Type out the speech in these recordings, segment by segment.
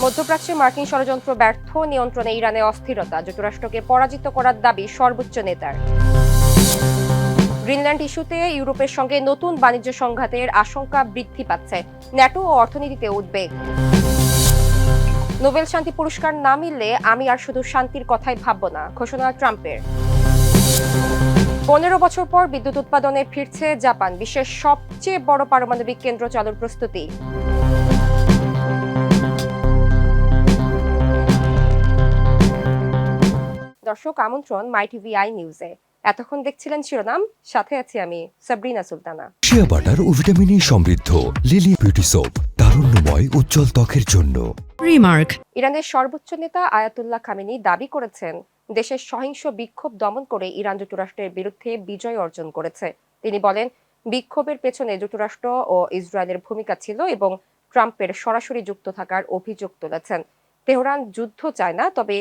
মধ্যপ্রাচ্যে মার্কিন ষড়যন্ত্র ব্যর্থ, নিয়ন্ত্রণে ইরানে অস্থিরতা, যুক্তরাষ্ট্রকে পরাজিত করার দাবি সর্বোচ্চ নেতার। গ্রিনল্যান্ড ইস্যুতে ইউরোপের সঙ্গে নতুন বাণিজ্য সংঘাতের আশঙ্কা বৃদ্ধি পাচ্ছে, ন্যাটো ও অর্থনীতিতে উদ্বেগ। নোবেল শান্তি পুরস্কার না মিললে আমি আর শুধু শান্তির কথাই ভাবব না, ঘোষণা ট্রাম্পের। 15 বছর পর বিদ্যুৎ উৎপাদনে ফিরছে জাপান, বিশ্বের সবচেয়ে বড় পারমাণবিক কেন্দ্র চালুর প্রস্তুতি। দর্শক, আমন্ত্রণ মাই টিভি আই নিউজে। এতক্ষণ দেখছিলেন শিরোনাম, সাথে আছি আমি সাবরিনা সুলতানা। শিয়া বাটার ও ভিটামিন ই সমৃদ্ধ লিলি বিউটি সোপ, তারুণ্যময় উজ্জ্বল ত্বকের জন্য। রিমার্ক। ইরানের সর্বোচ্চ নেতা আয়াতুল্লাহ খামেনি দাবি করেছেন, দেশের সহিংস বিক্ষোভ দমন করে ইরান যুক্তরাষ্ট্রের বিরুদ্ধে বিজয় অর্জন করেছে। তিনি বলেন, বিক্ষোভের পেছনে যুক্তরাষ্ট্র ও ইসরায়েলের ভূমিকা ছিল এবং ট্রাম্পের সরাসরি যুক্ত থাকার অভিযোগ তুলেছেন। তেহরান যুদ্ধ চায় না, তবে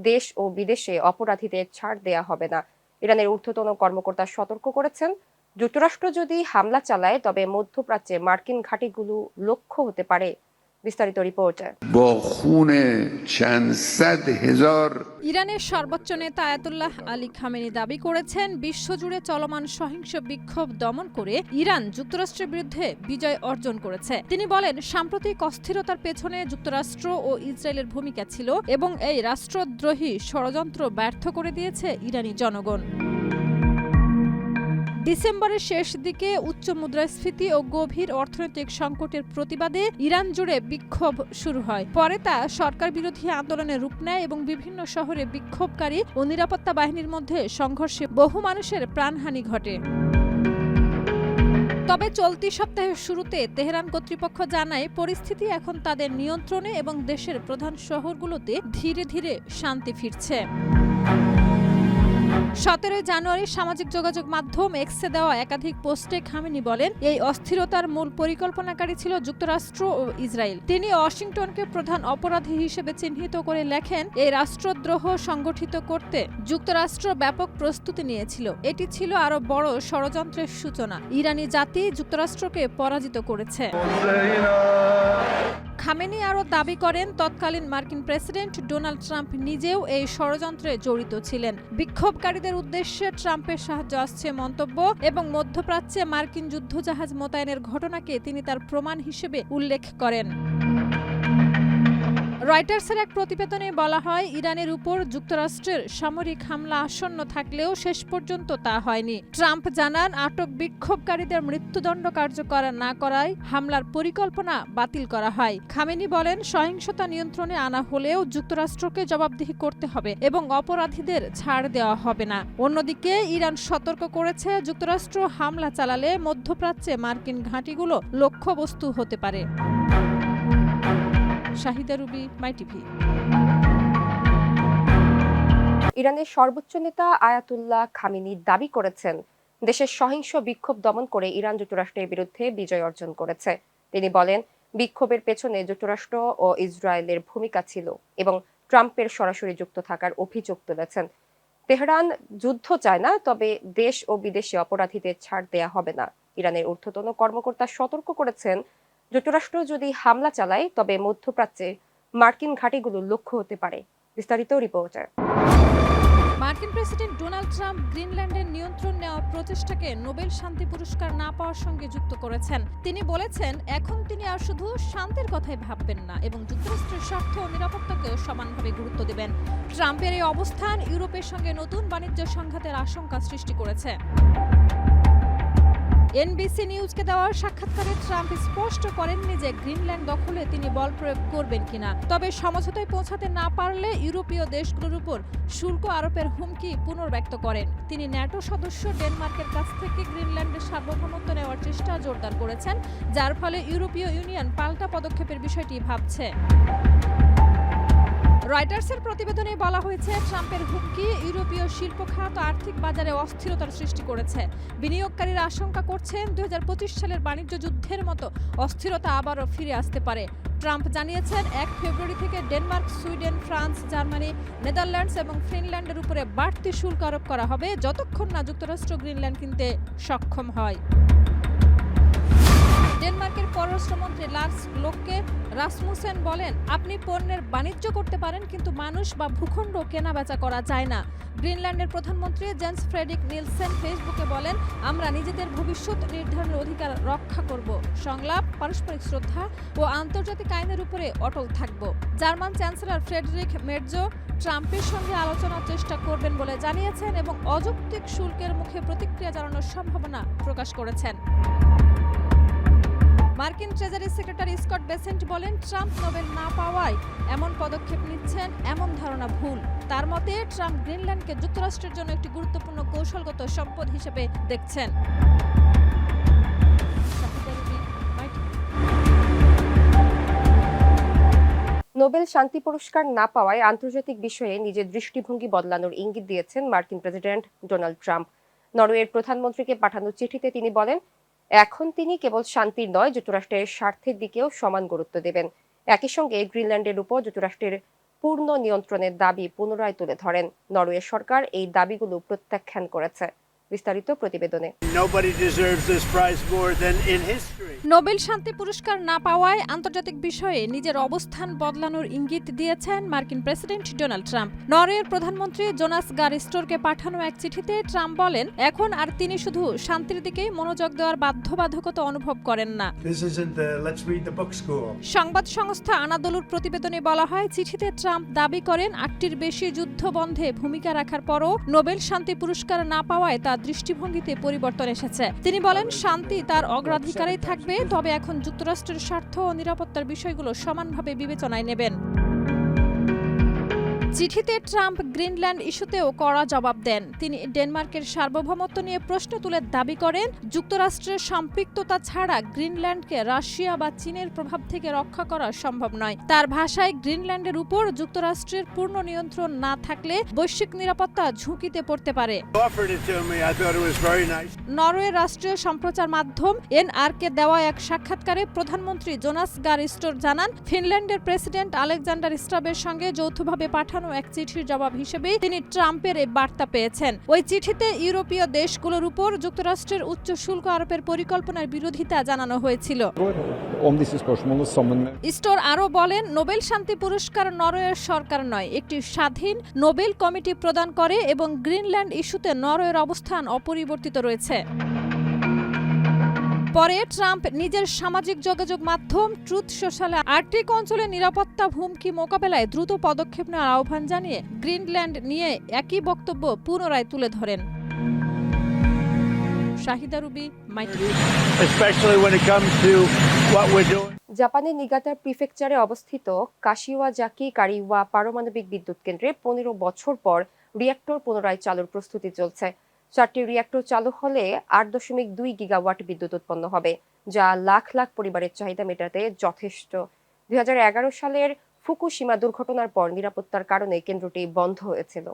দেশ ও বিদেশে অপরাধীদের ছাড় দেয়া হবে না। ইরানের ঊর্ধ্বতন কর্মকর্তা সতর্ক করেছেন, যুক্তরাষ্ট্র যদি হামলা চালায় তবে মধ্যপ্রাচ্যে মার্কিন ঘাঁটিগুলো লক্ষ্য হতে পারে। বিস্তারিত রিপোর্টে। ইরানের সর্বোচ্চ নেতা আয়াতুল্লাহ আলী খামেনি দাবি করেছেন, বিশ্বজুড়ে চলমান সহিংস বিক্ষোভ দমন করে ইরান যুক্তরাষ্ট্রের বিরুদ্ধে বিজয় অর্জন করেছে। তিনি বলেন, সাম্প্রতিক অস্থিরতার পেছনে যুক্তরাষ্ট্র ও ইসরায়েলের ভূমিকা ছিল এবং এই রাষ্ট্রদ্রোহী ষড়যন্ত্র ব্যর্থ করে দিয়েছে ইরানি জনগণ। ডিসেম্বরের শেষ দিকে উচ্চ মুদ্রাস্ফীতি ও গভীর অর্থনৈতিক সংকটের প্রতিবাদে ইরান জুড়ে বিক্ষোভ শুরু হয়। পরে তা সরকার বিরোধী আন্দোলনে রূপ নেয় এবং বিভিন্ন শহরে বিক্ষোভকারী ও নিরাপত্তা বাহিনীর মধ্যে সংঘর্ষে বহু মানুষের প্রাণহানি ঘটে। তবে চলতি সপ্তাহের শুরুতে তেহরান কর্তৃপক্ষ জানায়, পরিস্থিতি এখন তাদের নিয়ন্ত্রণে এবং দেশের প্রধান শহরগুলোতে ধীরে ধীরে শান্তি ফিরছে। 17 জানুয়ারি সামাজিক যোগাযোগ মাধ্যম এক্সে দেওয়া একাধিক পোস্টে খামেনি বলেন, এই অস্থিরতার মূল পরিকল্পনাকারী ছিল যুক্তরাষ্ট্র ও ইসরায়েল। তিনি ওয়াশিংটনকে প্রধান অপরাধী হিসেবে চিহ্নিত করে লেখেন, এই রাষ্ট্রদ্রোহ সংগঠিত করতে যুক্তরাষ্ট্র ব্যাপক প্রস্তুতি নিয়েছিল। এটি ছিল আরো বড় ষড়যন্ত্রের সূচনা। ইরানি জাতি যুক্তরাষ্ট্রকে পরাজিত করেছে। খামেনি আরও দাবি করেন, তৎকালীন মার্কিন প্রেসিডেন্ট ডোনাল্ড ট্রাম্প নিজেও এই ষড়যন্ত্রে জড়িত ছিলেন। বিক্ষোভকারীদের উদ্দেশ্যে ট্রাম্পের সাহায্য আসছে মন্তব্য এবং মধ্যপ্রাচ্যে মার্কিন যুদ্ধজাহাজ মোতায়েনের ঘটনাকে তিনি তার প্রমাণ হিসেবে উল্লেখ করেন। রয়টার্সের এক প্রতিবেদনে বলা হয়, ইরানের উপর যুক্তরাষ্ট্রের সামরিক হামলা আসন্ন থাকলেও শেষ পর্যন্ত তা হয়নি। ট্রাম্প জানান, আটক বিক্ষোভকারীদের মৃত্যুদণ্ড কার্যকর না করায় হামলার পরিকল্পনা বাতিল করা হয়। খামেনি বলেন, সহিংসতা নিয়ন্ত্রণে আনা হলেও যুক্তরাষ্ট্রকে জবাবদিহি করতে হবে এবং অপরাধীদের ছাড় দেওয়া হবে না। অন্যদিকে ইরান সতর্ক করেছে, যুক্তরাষ্ট্র হামলা চালালে মধ্যপ্রাচ্যে মার্কিন ঘাঁটিগুলো লক্ষ্যবস্তু হতে পারে। শাহিদা রুবি, মাই টিভি। ইরানের সর্বোচ্চ নেতা আয়াতুল্লাহ খামেনি দাবি করেছেন, দেশের সহিংস বিক্ষোভ দমন করে ইরান যুক্তরাষ্ট্রের বিরুদ্ধে বিজয় অর্জন করেছে। তিনি বলেন, বিক্ষোভের পেছনে যুক্তরাষ্ট্র ও ইসরায়েলের ভূমিকা ছিল এবং ট্রাম্পের সরাসরি যুক্ত থাকার অভিযোগ তুলেছেন। তেহরান যুদ্ধ চায় না, তবে দেশ ও বিদেশে অপরাধীদের ছাড় দেয়া হবে না। ইরানের ঊর্ধ্বতন কর্মকর্তা সতর্ক করেছেন, যুক্তরাষ্ট্র যদি হামলা চালায় তবে মধ্যপ্রাচ্যে মার্কিন ঘাঁটিগুলো লক্ষ্য হতে পারে। বিস্তারিত রিপোর্টে। মার্কিন প্রেসিডেন্ট ডোনাল্ড ট্রাম্প গ্রিনল্যান্ডের নিয়ন্ত্রণ নেওয়ার প্রচেষ্টাকে নোবেল শান্তি পুরস্কার না পাওয়ার সঙ্গে যুক্ত করেছেন। তিনি বলেছেন, এখন তিনি আর শুধু শান্তির কথাই ভাববেন না এবং যুক্তরাষ্ট্রের স্বার্থ ও নিরাপত্তাকেও সমানভাবে গুরুত্ব দেবেন। ট্রাম্পের এই অবস্থান ইউরোপের সঙ্গে নতুন বাণিজ্য সংঘাতের আশঙ্কা সৃষ্টি করেছে। এনবিসি নিউজকে দেওয়া সাক্ষাৎকারে ট্রাম্প স্পষ্ট করেননি যে গ্রিনল্যান্ড দখলে তিনি বল প্রয়োগ করবেন কিনা। তবে সমঝোতায় পৌঁছাতে না পারলে ইউরোপীয় দেশগুলোর উপর শুল্ক আরোপের হুমকি পুনর্ব্যক্ত করেন। তিনি ন্যাটো সদস্য ডেনমার্কের কাছ থেকে গ্রিনল্যান্ডের সার্বভৌমত্ব নেওয়ার চেষ্টা জোরদার করেছেন, যার ফলে ইউরোপীয় ইউনিয়ন পাল্টা পদক্ষেপের বিষয়টি ভাবছে। রয়টার্সের প্রতিবেদনে বলা হয়েছে, ট্রাম্পের হুমকি ইউরোপীয় শিল্প খাত ও আর্থিক বাজারে অস্থিরতার সৃষ্টি করেছে। বিনিয়োগকারীরা আশঙ্কা করছেন, 2025 সালের বাণিজ্য যুদ্ধের মতো অস্থিরতা আবারও ফিরে আসতে পারে। ট্রাম্প জানিয়েছেন, 1 ফেব্রুয়ারি থেকে Denmark, Sweden, France, Germany, Netherlands এবং ফিনল্যান্ডের উপরে বাড়তি শুল্ক আরোপ করা হবে যতক্ষণ না যুক্তরাষ্ট্র গ্রিনল্যান্ড কিনতে সক্ষম হয়। ডেনমার্কের পররাষ্ট্রমন্ত্রী লার্স লোককে রাসমুসেন বলেন, আপনি পণ্যের বাণিজ্য করতে পারেন, কিন্তু মানুষ বা ভূখণ্ড কেনাবেচা করা যায় না। গ্রিনল্যান্ডের প্রধানমন্ত্রী জেন্স ফ্রেডরিক নিলসেন ফেসবুকে বলেন, আমরা নিজেদের ভবিষ্যৎ নির্ধারণের অধিকার রক্ষা করব। সংলাপ, পারস্পরিক শ্রদ্ধা ও আন্তর্জাতিক আইনের উপরে অটল থাকব। জার্মান চ্যান্সেলর ফ্রেডরিক মের্জো ট্রাম্পের সঙ্গে আলোচনার চেষ্টা করবেন বলে জানিয়েছেন এবং অযৌক্তিক শুল্কের মুখে প্রতিক্রিয়া জানানোর সম্ভাবনা প্রকাশ করেছেন। মার্কিন ট্রেজারি সেক্রেটারি স্কট বেসেন্ট বলেন, ট্রাম্প নোবেল না পাওয়ায় এমন পদক্ষেপ নিচ্ছেন এমন ধারণা ভুল। তার মতে ট্রাম্প গ্রিনল্যান্ডকে যুক্তরাষ্ট্রের জন্য একটি গুরুত্বপূর্ণ কৌশলগত সম্পদ হিসেবে দেখছেন। নোবেল শান্তি পুরস্কার না পাওয়ায় আন্তর্জাতিক বিষয়ে নিজের দৃষ্টিভঙ্গি বদলানোর ইঙ্গিত দিয়েছেন মার্কিন প্রেসিডেন্ট ডোনাল্ড ট্রাম্প। নরওয়ের প্রধানমন্ত্রীকে পাঠানো চিঠিতে তিনি বলেন, এখন তিনি কেবল শান্তির নয়, যুক্তরাষ্ট্রের স্বার্থের দিকেও সমান গুরুত্ব দেবেন। একই সঙ্গে গ্রিনল্যান্ডের উপর যুক্তরাষ্ট্রের পূর্ণ নিয়ন্ত্রণের দাবি পুনরায় তুলে ধরেন। নরওয়ে সরকার এই দাবিগুলো প্রত্যাখ্যান করেছে। বিস্তারিত প্রতিবেদনে। নোবেল শান্তি পুরস্কার না পাওয়ায় আন্তর্জাতিক বিষয়ে নিজের অবস্থান বদলানোর ইঙ্গিত দিয়েছেন মার্কিন প্রেসিডেন্ট ডোনাল্ড ট্রাম্প। নরওয়ের প্রধানমন্ত্রী জোনাস গার স্টোরকে পাঠানো এক চিঠিতে ট্রাম্প বলেন, এখন আর তিনি শুধু শান্তির দিকেই মনোযোগ দেওয়ার বাধ্যবাধকতা অনুভব করেন না। সংবাদ সংস্থা আনাদোলুর প্রতিবেদনে বলা হয়, চিঠিতে ট্রাম্প দাবি করেন, ৮টির বেশি যুদ্ধ বন্ধে ভূমিকা রাখার পরও নোবেল শান্তি পুরস্কার না পাওয়ায় তার দৃষ্টিভঙ্গিতে পরিবর্তন এসেছে। তিনি বলেন, শান্তি তার অগ্রাধিকারেই থাকবে, তবে এখন যুক্তরাষ্ট্রের স্বার্থ ও নিরাপত্তার বিষয়গুলো সমানভাবে বিবেচনায় নেবেন। চিঠিতে ট্রাম্প গ্রিনল্যান্ড ইস্যুতেও কড়া জবাব দেন। তিনি ডেনমার্কের সার্বভৌমত্ব নিয়ে প্রশ্ন তুলে দাবি করেন, যুক্তরাষ্ট্রের সম্পৃক্ততা ছাড়া গ্রিনল্যান্ডকে রাশিয়া বা চীনের প্রভাব থেকে রক্ষা করা সম্ভব নয়। তার ভাষায়, গ্রিনল্যান্ডের উপর যুক্তরাষ্ট্রের পূর্ণ নিয়ন্ত্রণ না থাকলে বৈশ্বিক নিরাপত্তা ঝুঁকিতে পড়তে পারে। নরওয়ের রাষ্ট্রীয় সম্প্রচার মাধ্যম এনআরকে দেওয়া এক সাক্ষাৎকারে প্রধানমন্ত্রী জোনাস গার স্টোর জানান, ফিনল্যান্ডের প্রেসিডেন্ট আলেকজান্ডার স্টাবের সঙ্গে যৌথভাবে পাঠানো এক চিঠির জবাব হিসেবে তিনি ট্রাম্পের এই বার্তা পেয়েছেন। ওই চিঠিতে ইউরোপীয় দেশগুলোর উপর যুক্তরাষ্ট্রের উচ্চ শুল্ক আরোপের পরিকল্পনার বিরোধিতা জানানো হয়েছিল। স্টোর আরও বলেন, নোবেল শান্তি পুরস্কার নরওয়ের সরকার নয়, একটি স্বাধীন নোবেল কমিটি প্রদান করে এবং গ্রিনল্যান্ড ইস্যুতে নরওয়ের অবস্থান অপরিবর্তিত রয়েছে। পরে ট্রাম্প নিজের সামাজিক যোগাযোগ মাধ্যম ট্রুথ সোশ্যালে আর্কটিক অঞ্চলের নিরাপত্তা হুমকি মোকাবেলায় দ্রুত পদক্ষেপ নেওয়ার আহ্বান জানিয়ে গ্রিনল্যান্ড নিয়ে একই বক্তব্য পুনরায় তুলে ধরেন। Shahida Ruby, micro. জাপানের নিগাতা প্রিফেকচারে অবস্থিত কাশিওয়াজাকি কারিওয়া পারমাণবিক বিদ্যুৎ কেন্দ্রে ১৫ বছর পর রিঅ্যাক্টর পুনরায় চালুর প্রস্তুতি চলছে। ৪টি রিঅ্যাক্টর চালু হলে ৮.২ গিগাওয়াট বিদ্যুৎ উৎপন্ন হবে, যা লাখ লাখ পরিবারের চাহিদা মেটাতে যথেষ্ট। ২০১১ সালের ফুকুশিমা দুর্ঘটনার পর নিরাপত্তার কারণে কেন্দ্রটি বন্ধ হয়েছিল।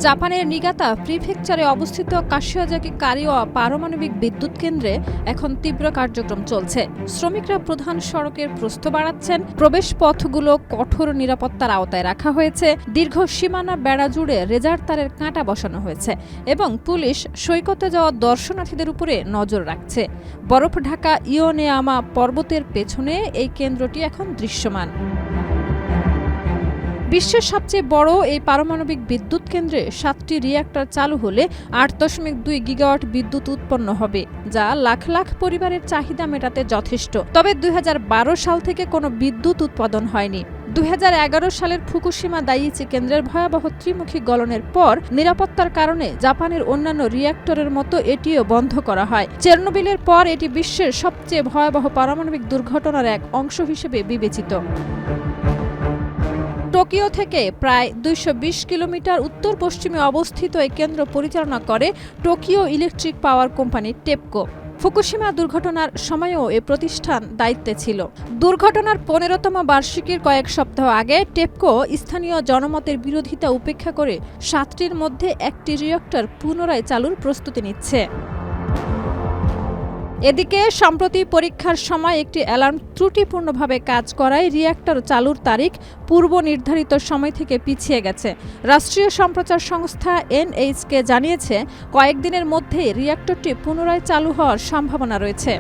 জাপানের নিগাতা প্রিফেকচারে অবস্থিত কাশিওয়াজাকি কারিওয়া পারমাণবিক বিদ্যুৎ কেন্দ্রে এখন তীব্র কার্যক্রম চলছে। শ্রমিকরা প্রধান সড়কের প্রস্থ বাড়াচ্ছেন, প্রবেশ পথগুলো কঠোর নিরাপত্তার আওতায় রাখা হয়েছে, দীর্ঘ সীমানা বেড়া জুড়ে রেজার তারের কাঁটা বসানো হয়েছে এবং পুলিশ সৈকতে যাওয়া দর্শনার্থীদের উপরে নজর রাখছে। বরফ ঢাকা ইয়োনেয়ামা পর্বতের পেছনে এই কেন্দ্রটি এখন দৃশ্যমান। বিশ্বের সবচেয়ে বড় এই পারমাণবিক বিদ্যুৎ কেন্দ্রে 7টি রিঅ্যাক্টর চালু হলে ৮.২ গিগাওয়াট বিদ্যুৎ উৎপন্ন হবে, যা লাখ লাখ পরিবারের চাহিদা মেটাতে যথেষ্ট। তবে ২০১২ সাল থেকে কোনো বিদ্যুৎ উৎপাদন হয়নি। ২০১১ সালের ফুকুশিমা দাইইচি কেন্দ্রের ভয়াবহ ত্রিমুখী গলনের পর নিরাপত্তার কারণে জাপানের অন্যান্য রিঅ্যাক্টরের মতো এটিও বন্ধ করা হয়। চেরনোবিলের পর এটি বিশ্বের সবচেয়ে ভয়াবহ পারমাণবিক দুর্ঘটনার এক অংশ হিসেবে বিবেচিত। টোকিও থেকে প্রায় ২২০ কিলোমিটার উত্তর পশ্চিমে অবস্থিত এই কেন্দ্র পরিচালনা করে Tokyo electric power company TEPCO. Fukushima দুর্ঘটনার সময়ও এ প্রতিষ্ঠান দায়িত্বে ছিল। দুর্ঘটনার ১৫তম বার্ষিকীর কয়েক সপ্তাহ আগে টেপকো স্থানীয় জনমতের বিরোধিতা উপেক্ষা করে ৭টির মধ্যে একটি রিঅ্যাক্টর পুনরায় চালুর প্রস্তুতি নিচ্ছে। এদিকে সম্প্রতি পরীক্ষার সময় একটি অ্যালার্ম ত্রুটিপূর্ণভাবে কাজ করায় রিঅ্যাক্টর চালুর তারিখ পূর্ব নির্ধারিত সময় থেকে পিছিয়ে গেছে। রাষ্ট্রীয় সম্প্রচার সংস্থা এনএইচকে জানিয়েছে কয়েকদিনের মধ্যেই রিঅ্যাক্টরটি পুনরায় চালু হওয়ার সম্ভাবনা রয়েছে।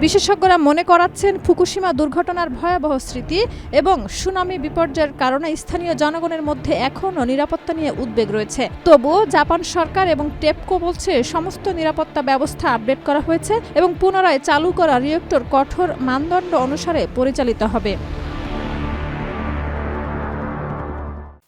বিশেষজ্ঞরা মনে করাচ্ছেন ফুকুশিমা দুর্ঘটনার ভয়াবহ স্মৃতি এবং সুনামি বিপর্যয়ের কারণে স্থানীয় জনগণের মধ্যে এখনও নিরাপত্তা নিয়ে উদ্বেগ রয়েছে। তবুও জাপান সরকার এবং টেপকো বলছে সমস্ত নিরাপত্তা ব্যবস্থা আপডেট করা হয়েছে এবং পুনরায় চালু করা রিঅ্যাক্টর কঠোর মানদণ্ড অনুসারে পরিচালিত হবে।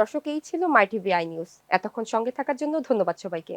দর্শক, এই ছিল মাই টিভি আই নিউজ। এতক্ষণ সঙ্গে থাকার জন্য ধন্যবাদ সবাইকে।